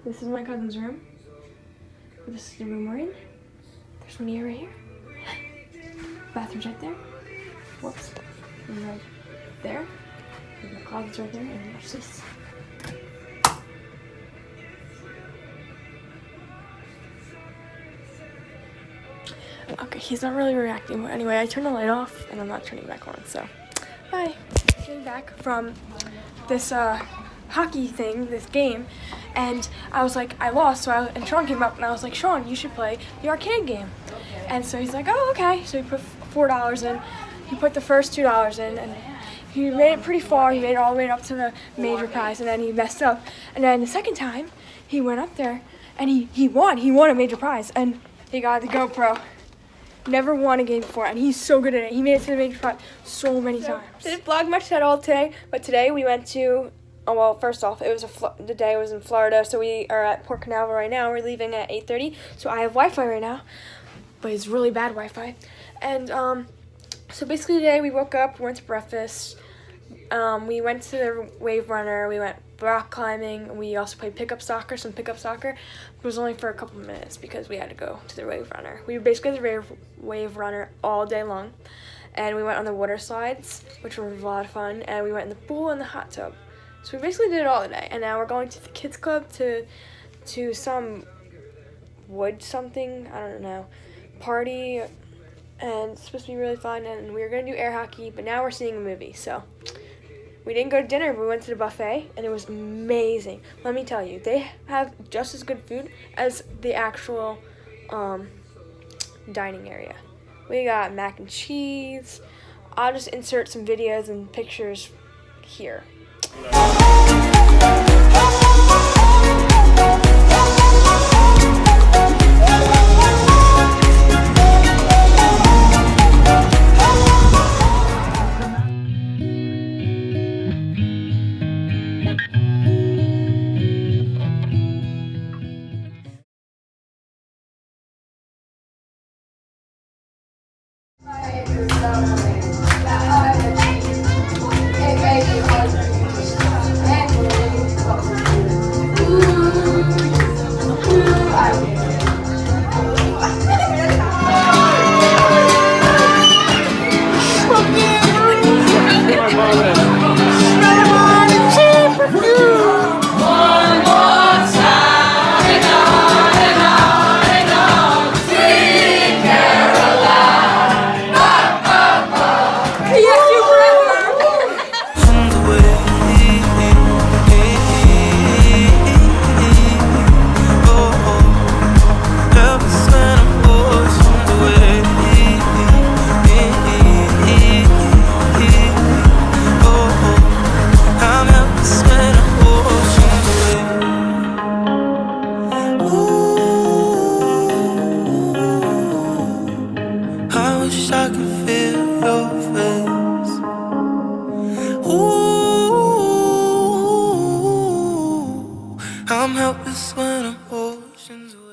This is my cousin's room. This is the room we're in. There's one right here. Bathroom's right there. Whoops. And right there. And the closet's right there. And watch this. Okay, he's not really reacting. But anyway, I turned the light off and I'm not turning it back on, so bye. Getting back from this hockey thing, this game, and I was like, I lost, and Sean came up and I was like, Sean, you should play the arcade game. And so he's like, oh, okay. So he put $4 in. He put the first $2 in, and he made it pretty far. He made it all the way up to the major prize, and then he messed up. And then the second time, he went up there, and he won. He won a major prize, and he got the GoPro. Never won a game before, and he's so good at it. He made it to the major prize so many times. Didn't vlog much at all today, but today we went to, oh, well, first off, it was the day was in Florida, so we are at Port Canaveral right now. We're leaving at 8:30, so I have Wi-Fi right now, but it's really bad Wi-Fi. And so basically today we woke up, we went to breakfast, we went to the Wave Runner, we went rock climbing, we also played some pickup soccer. It was only for a couple of minutes because we had to go to the Wave Runner. We were basically at the Wave Runner all day long, and we went on the water slides, which were a lot of fun, and we went in the pool and the hot tub. So we basically did it all today, and now we're going to the kids club to some wood something, I don't know, party, and it's supposed to be really fun, and we were going to do air hockey, but now we're seeing a movie, so we didn't go to dinner, but we went to the buffet, and it was amazing. Let me tell you, they have just as good food as the actual dining area. We got mac and cheese. I'll just insert some videos and pictures here. I'm helpless when I'm oceans away.